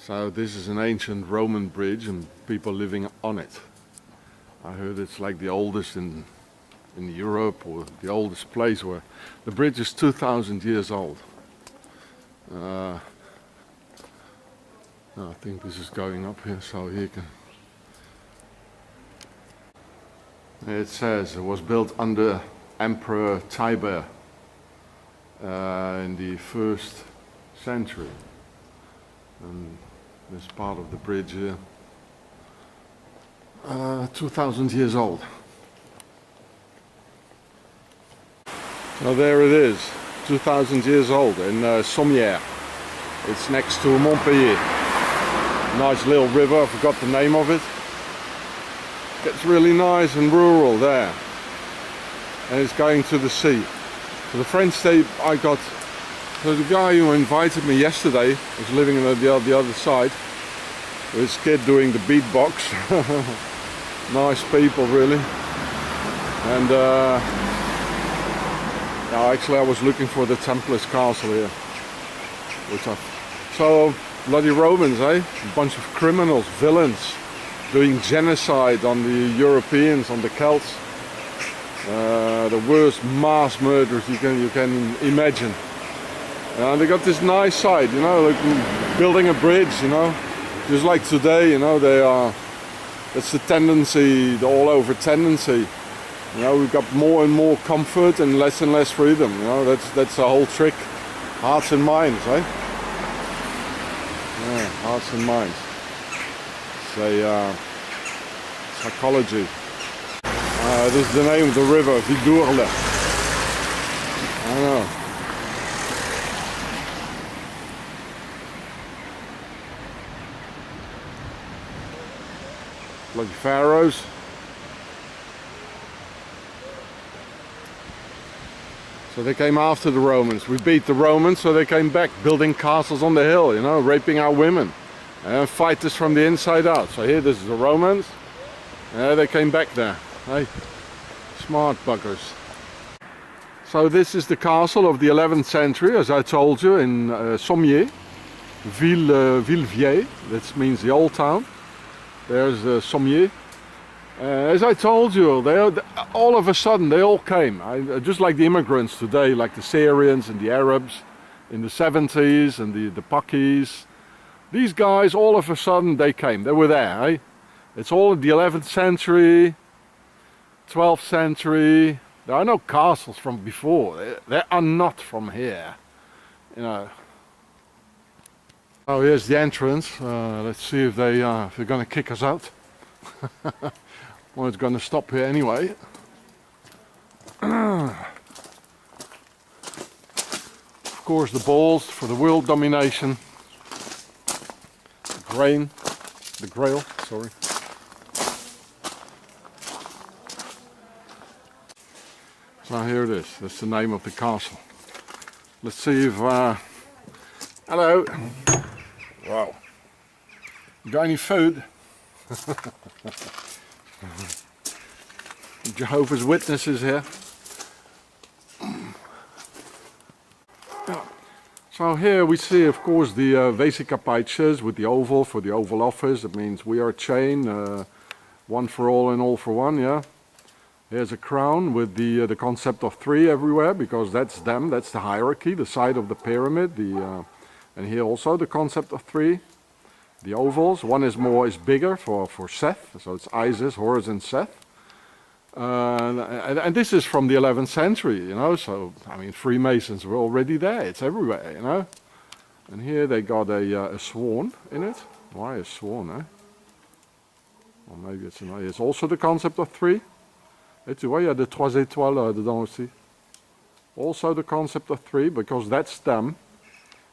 So this is an ancient Roman bridge and people living on it. I heard it's like the oldest in Europe, or the oldest place where the bridge is 2,000 years old. I think this is going up here, so here can. It says it was built under Emperor Tiber in the 1st century. And this part of the bridge here, 2,000 years old. So there it is, 2,000 years old in Sommières. It's next to Montpellier. Nice little river, I forgot the name of it. Gets really nice and rural there. And it's going to the sea. So the French say I got. So the guy who invited me yesterday was living on the other side with his kid doing the beatbox. Nice people, really. And actually I was looking for the Templars castle here. So bloody Romans, eh? A bunch of criminals, villains, doing genocide on the Europeans, on the Celts. The worst mass murders you can imagine. And they got this nice side, you know, like building a bridge, you know, just like today, you know, that's the tendency, the all over tendency. You know, we've got more and more comfort and less freedom, you know, that's the whole trick. Hearts and minds, eh? Yeah, hearts and minds. It's psychology. This is the name of the river, Vidurle. I know. Bloody pharaohs. So they came after the Romans. We beat the Romans, so they came back, building castles on the hill, you know, raping our women. And fight us from the inside out. So here, this is the Romans. They came back there. Hey, smart buggers. So this is the castle of the 11th century, as I told you, in Sommières. Villevieille, that means the old town. There's Sommières. As I told you, all of a sudden they all came. Just like the immigrants today, like the Syrians and the Arabs in the 70s and the Pakis. These guys, all of a sudden they came. They were there, eh? It's all in the 11th century, 12th century. There are no castles from before. They are not from here, you know. Oh, here's the entrance. Let's see if they're going to kick us out. Well, it's going to stop here anyway. Of course, the balls for the world domination. The grail, sorry. So here it is. That's the name of the castle. Let's see if. Hello. Wow. You got any food? Jehovah's Witnesses here. So here we see, of course, the Vesica Paitches with the oval for the Oval Office. It means we are a chain, one for all and all for one. Yeah. Here's a crown with the concept of three everywhere, because that's them. That's the hierarchy, the side of the pyramid. And here also the concept of three. The ovals, one is bigger for Seth, so it's Isis, Horus, and Seth. And this is from the 11th century, you know. So I mean, Freemasons were already there. It's everywhere, you know. And here they got a swan in it. Why a swan, eh? Or maybe it's also the concept of three. Et tu vois, il y a de trois étoiles dedans aussi. Also the concept of three, because that's them.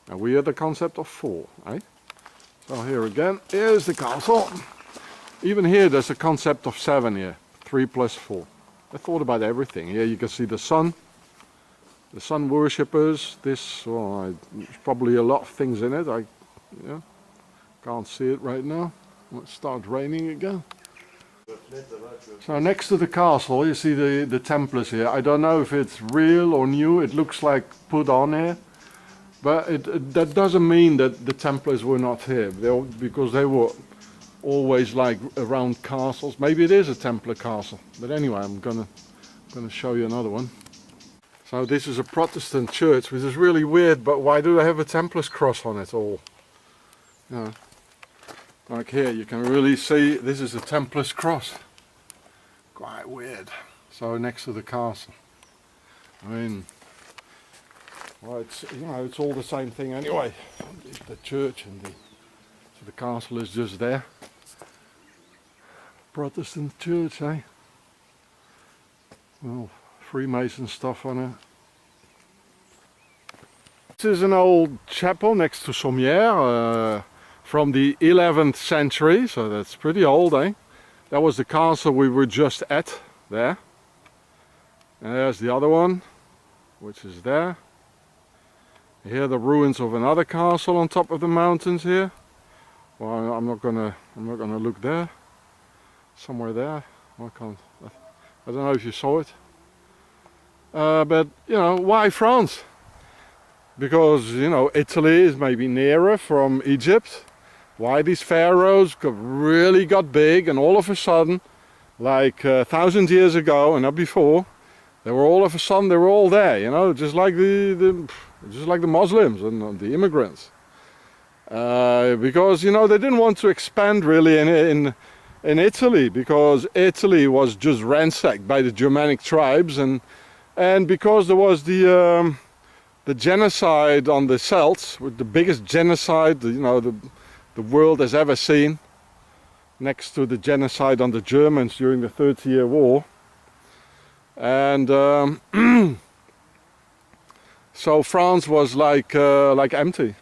And we are the concept of four, eh? So here again, here's the castle. Even here there's a concept of seven here. 3 plus 4. I thought about everything. Here you can see the sun worshippers. There's probably a lot of things in it. Can't see it right now. It starts raining again. So next to the castle you see the Templars here. I don't know if it's real or new. It looks like put on here. But that doesn't mean that the Templars were not here, because they were always like around castles. Maybe it is a Templar castle, but anyway, I'm gonna show you another one. So this is a Protestant church, which is really weird, but why do they have a Templar's cross on it all? You know, like here you can really see this is a Templar's cross. Quite weird. So next to the castle. I mean, well, it's, you know, it's all the same thing anyway. The church and so the castle is just there. Protestant church, eh? Well, Freemason stuff on it. This is an old chapel next to Sommières from the 11th century, so that's pretty old, eh? That was the castle we were just at, there. And there's the other one, which is there. Here the ruins of another castle on top of the mountains here. Well, I'm not gonna look there. Somewhere there. I don't know if you saw it. But you know, why France? Because, you know, Italy is maybe nearer from Egypt. Why these pharaohs really got big, and all of a sudden, like 1,000 years ago and not before, they were all of a sudden, they were all there, you know, just like the Muslims and the immigrants. Because, you know, they didn't want to expand really in Italy, because Italy was just ransacked by the Germanic tribes, and because there was the genocide on the Celts, with the biggest genocide, you know, the world has ever seen, next to the genocide on the Germans during the 30-year War. And so France was like empty.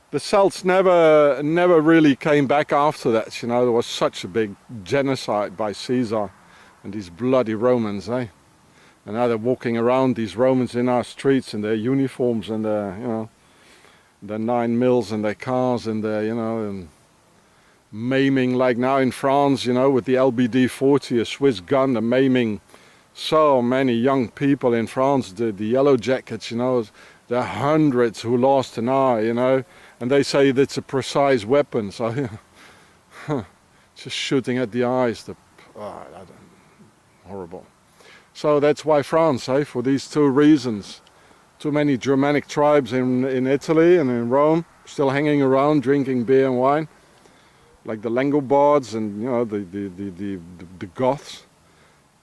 The Celts never really came back after that. You know, there was such a big genocide by Caesar and these bloody Romans, eh? And now they're walking around, these Romans, in our streets in their uniforms and their, you know, their 9 mils and their cars and their, you know, and maiming, like now in France, you know, with the LBD 40, a Swiss gun, they're maiming so many young people in France, the yellow jackets, you know, there are hundreds who lost an eye, you know, and they say that's a precise weapon, so, you know, just shooting at the eyes, horrible. So that's why France, eh, for these two reasons. Too many Germanic tribes in Italy and in Rome, still hanging around drinking beer and wine, like the Langobards and, you know, the Goths.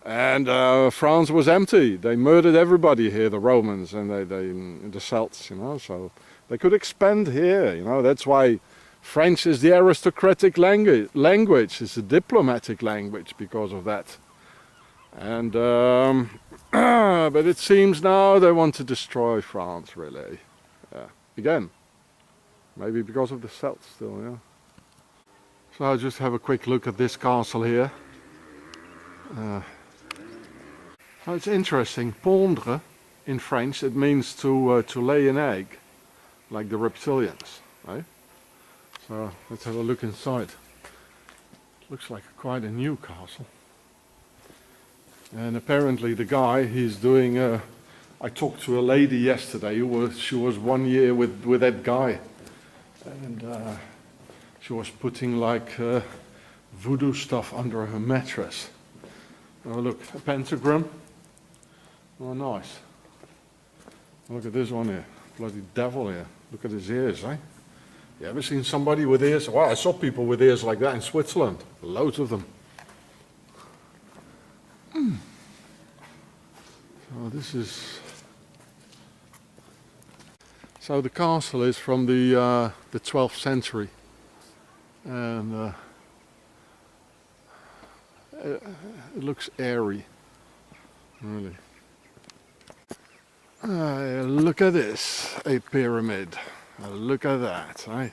And France was empty. They murdered everybody here, the Romans and the Celts, you know, so they could expand here, you know. That's why French is the aristocratic language. It's a diplomatic language because of that. And but it seems now they want to destroy France, really. Again, maybe because of the Celts still, yeah. So I'll just have a quick look at this castle here. So it's interesting. Pondre in French, it means to lay an egg, like the reptilians, right? So let's have a look inside. Looks like quite a new castle. And apparently the guy, he's doing, I talked to a lady yesterday she was 1 year with that guy. And she was putting like voodoo stuff under her mattress. Oh look, a pentagram. Oh nice. Look at this one here, bloody devil here. Look at his ears, eh? You ever seen somebody with ears? Well, I saw people with ears like that in Switzerland. Loads of them. So this is... So the castle is from the 12th century. And it looks airy, really. Look at this, a pyramid. Look at that, eh?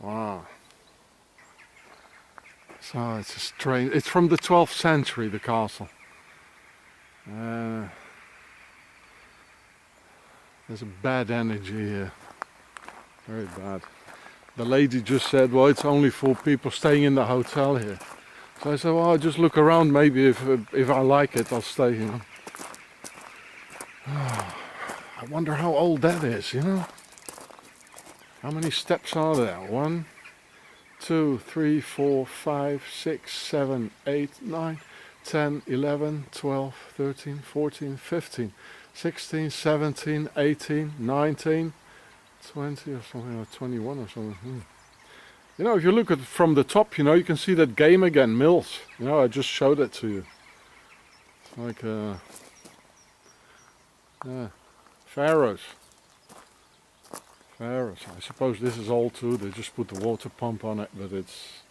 Wow. So it's a strange, it's from the 12th century, the castle. There's a bad energy here, very bad. The lady just said, well, it's only for people staying in the hotel here. So I said, well, I'll just look around, maybe if I like it, I'll stay, you know. I wonder how old that is, you know? How many steps are there? 1, 2, 3, 4, 5, 6, 7, 8, 9, 10, 11, 12, 13, 14, 15, 16, 17, 18, 19, 20 or something, or 21 or something. You know, if you look at it from the top, you know, you can see that game again, Mills. You know, I just showed it to you. It's like, yeah, Pharaohs. Pharaohs. I suppose this is old too. They just put the water pump on it, but it's...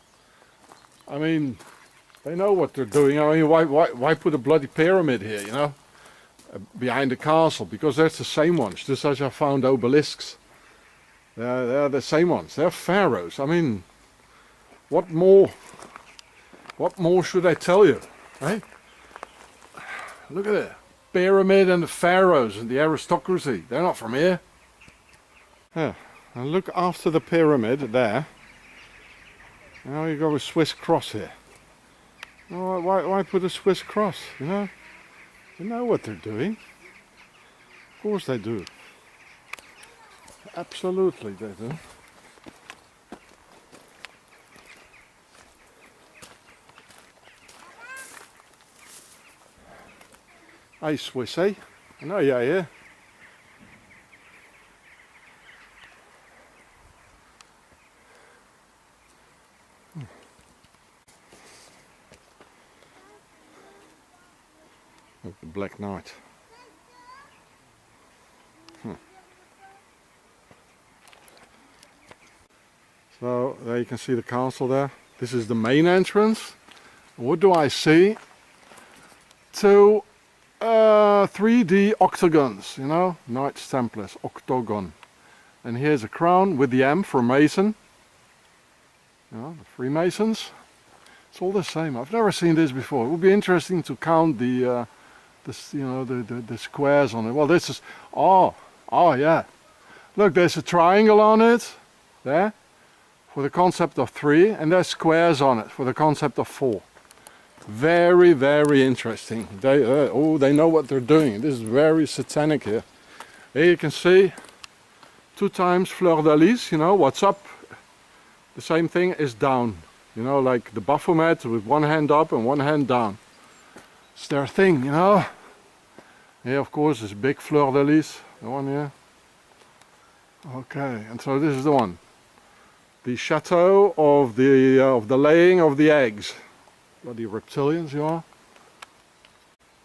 I mean, they know what they're doing. I mean, why put a bloody pyramid here, you know? Behind the castle, because that's the same ones. Just as I found obelisks. They're the same ones. They're pharaohs. I mean, what more should I tell you, right? Look at it. Pyramid and the pharaohs and the aristocracy. They're not from here. Yeah. And look after the pyramid there. Now you got a Swiss cross here. Oh, why put a Swiss cross, you know? They know what they're doing. Of course they do. Absolutely they do. Hey Swiss, eh? I know you're here. Look, the Black Knight. So there you can see the castle there. This is the main entrance. What do I see? Two 3D octagons, you know, Knights Templars, octagon. And here's a crown with the M for Mason. You know, the Freemasons. It's all the same. I've never seen this before. It would be interesting to count the squares on it. Well, this is, oh yeah. Look, there's a triangle on it, there, for the concept of 3, and there's squares on it for the concept of 4. Very, very interesting. They know what they're doing. This is very satanic here. Here you can see 2 times fleur de lis, you know, what's up. The same thing is down. You know, like the Baphomet with one hand up and one hand down. It's their thing, you know. Here, of course, is big fleur de lis. The one here. Okay, and so this is the one. The chateau of the laying of the eggs. Bloody reptilians you are.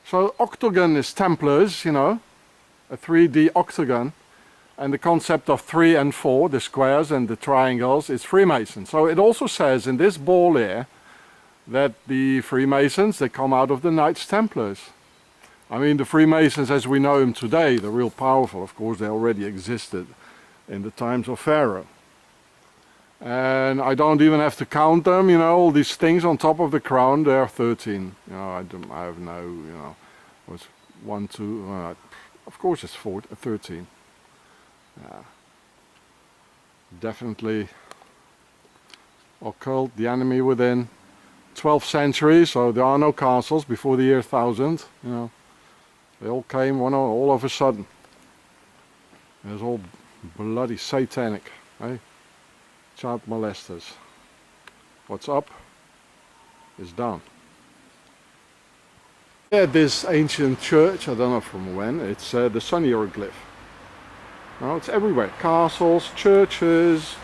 So octagon is Templars, you know. A 3D octagon. And the concept of 3 and 4, the squares and the triangles, is Freemasons. So it also says in this ball here that the Freemasons, they come out of the Knights Templars. I mean, the Freemasons as we know them today, the real powerful, of course, they already existed in the times of Pharaoh. And I don't even have to count them, you know, all these things on top of the crown, they are 13. You know, I have no, you know, what's 1, 2, of course it's 13. Definitely occult, the enemy within. 12th century, so there are no castles before the year 1000, you know. They all came all of a sudden. It was all bloody satanic, eh? Child molesters. What's up is down. Yeah, this ancient church, I don't know from when, it's the sun hieroglyph. Now it's everywhere, castles, churches,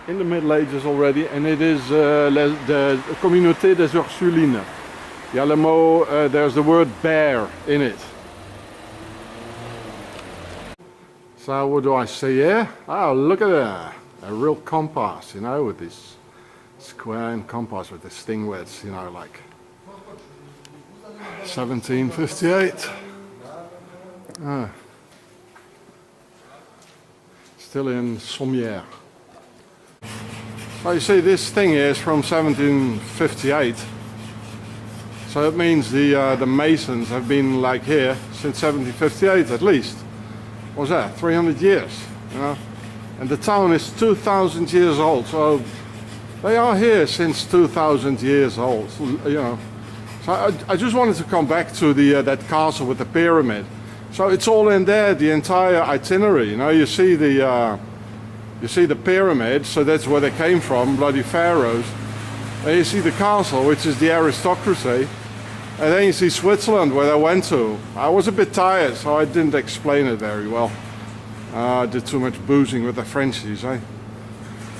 in the Middle Ages already, and it is the Communauté des Ursulines. There's the word bear in it. So what do I see here? Oh, look at that. A real compass, you know, with this square and compass with this thing where it's, you know, like 1758. Still in Sommières. Well, you see, this thing here is from 1758. So it means the Masons have been like here since 1758 at least. What was that? 300 years, you know? And the town is 2,000 years old, so they are here since 2,000 years old, you know. So I just wanted to come back to that castle with the pyramid. So it's all in there, the entire itinerary. You know, you see the pyramids, so that's where they came from, bloody pharaohs. And you see the castle, which is the aristocracy. And then you see Switzerland, where I went to. I was a bit tired, so I didn't explain it very well. I did too much boozing with the Frenchies, the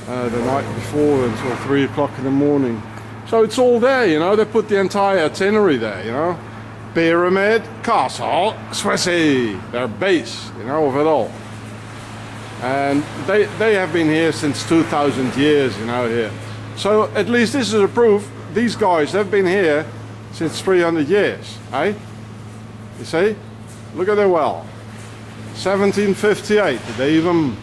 night before until 3 o'clock in the morning. So it's all there, you know, they put the entire itinerary there, you know. Pyramid, castle, Swissy, their base, you know, of it all. And they have been here since 2,000 years, you know, here. So at least this is a proof, these guys have been here since 300 years, eh? You see? Look at their well. 1758, they even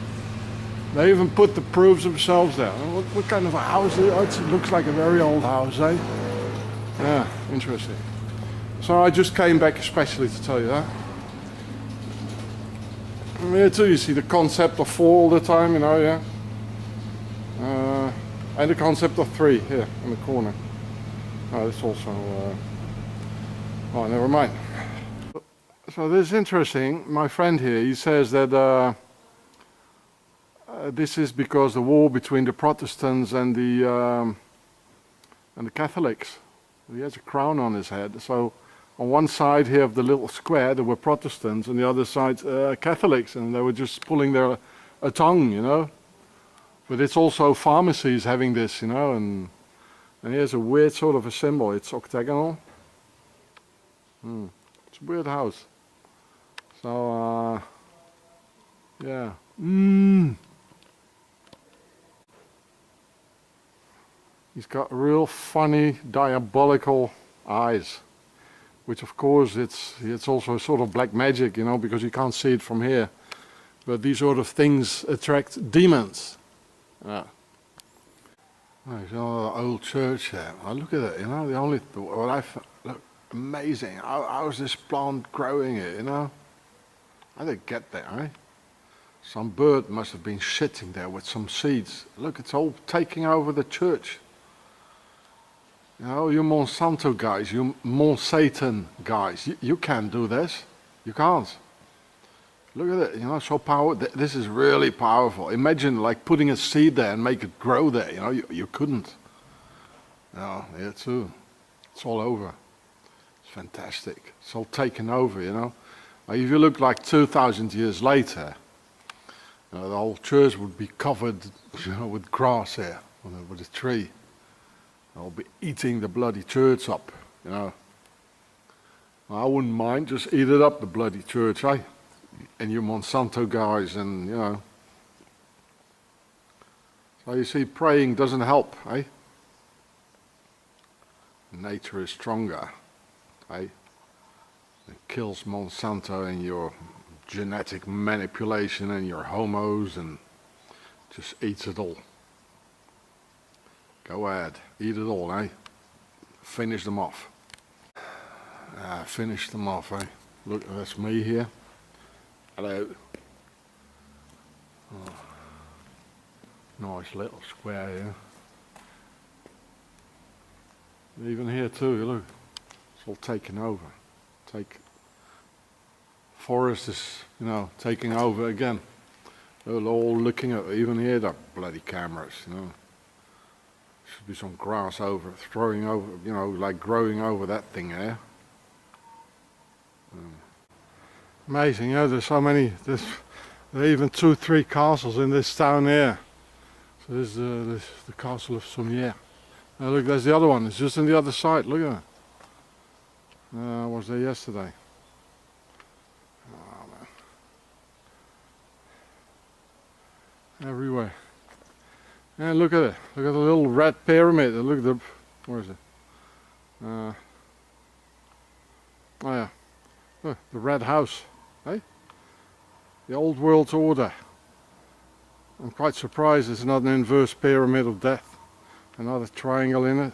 put the proofs themselves there. What kind of a house is it? It looks like a very old house, eh? Yeah, interesting. So I just came back especially to tell you that. And here too you see the concept of 4 all the time, you know, yeah. And the concept of 3 here in the corner. Oh, that's also, oh, never mind. So this is interesting. My friend here, he says that this is because the war between the Protestants and the Catholics. He has a crown on his head. So on one side here of the little square there were Protestants, and the other side Catholics, and they were just pulling their tongue, you know. But it's also pharmacies having this, you know, and here's a weird sort of a symbol. It's octagonal. It's a weird house. So, yeah. He's got real funny, diabolical eyes, which of course it's also sort of black magic, you know, because you can't see it from here. But these sort of things attract demons. Yeah. There's another old church there. Oh, look at it, you know, what I found, look, amazing. How is this plant growing here, you know? I didn't get that, eh? Some bird must have been sitting there with some seeds. Look, it's all taking over the church. You know, you Monsanto guys, you Monsatan guys, you can't do this. You can't. Look at it, you know, so powerful. This is really powerful. Imagine like putting a seed there and make it grow there, you know, you couldn't. No, here too. It's all over. It's fantastic. It's all taken over, you know. Like if you look like 2,000 years later, you know, the whole church would be covered, you know, with grass here, with a tree. They'll be eating the bloody church up, you know. I wouldn't mind, just eat it up, the bloody church, eh? And you Monsanto guys, and, you know. So you see, praying doesn't help, eh? Nature is stronger, eh? It kills Monsanto and your genetic manipulation and your homos, and just eats it all. Go ahead, eat it all, eh? Finish them off. Finish them off, eh? Look, that's me here. Hello. Oh. Nice little square here. Even here too, look. It's all taken over. Forest is, you know, taking over again. They're all looking at, even here, the bloody cameras, you know. Should be some grass growing over, you know, like growing over that thing there. Amazing, you know, there's so many, there are even 2-3 castles in this town here. So this is the castle of Sommières. Now look, there's the other one, it's just on the other side, look at that. I was there yesterday. Oh, man. Everywhere. And look at it, look at the little red pyramid, look at the, where is it? Oh yeah, look, the red house, eh? The old world order. I'm quite surprised it's not an inverse pyramid of death. Another triangle in it.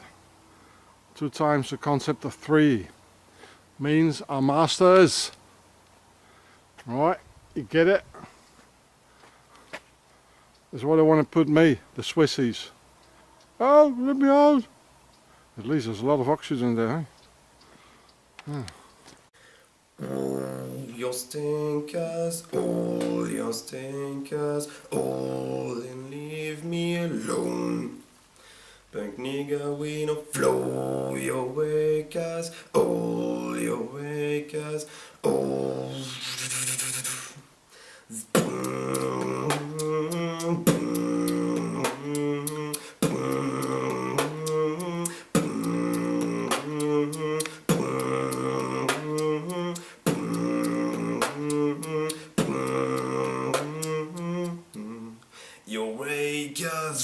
2 times the concept of 3. Means our masters. Alright, you get it? That's what I want to put me, the Swissies. Oh, let me out! At least there's a lot of oxygen there, eh? your stinkers, all and leave me alone. Punk nigga, we no flow your wakers, all your wakers, all. Your wakers.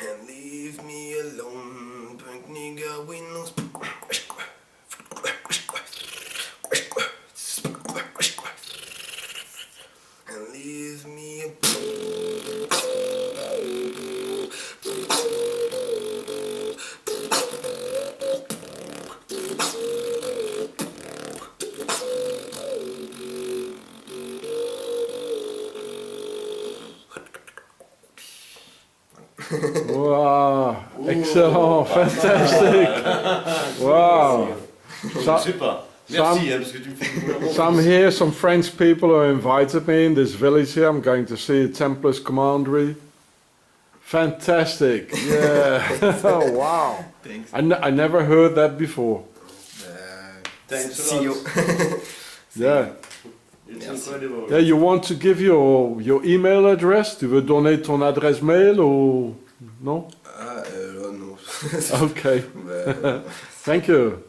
And leave me alone, punk nigga, we no and leave me Wow, excellent, fantastic. Wow. Super. Merci, parce que tu me fais So I'm here, some French people who invited me in this village here. I'm going to see the Templars Commandery. Fantastic, yeah. Oh, wow. Thanks. I never heard that before. Thanks a See you. lot. Yeah. It's incredible. Yeah, you want to give your email address? Tu veux donner ton adresse mail ou non? Ah, non. Okay. Bah, Thank you.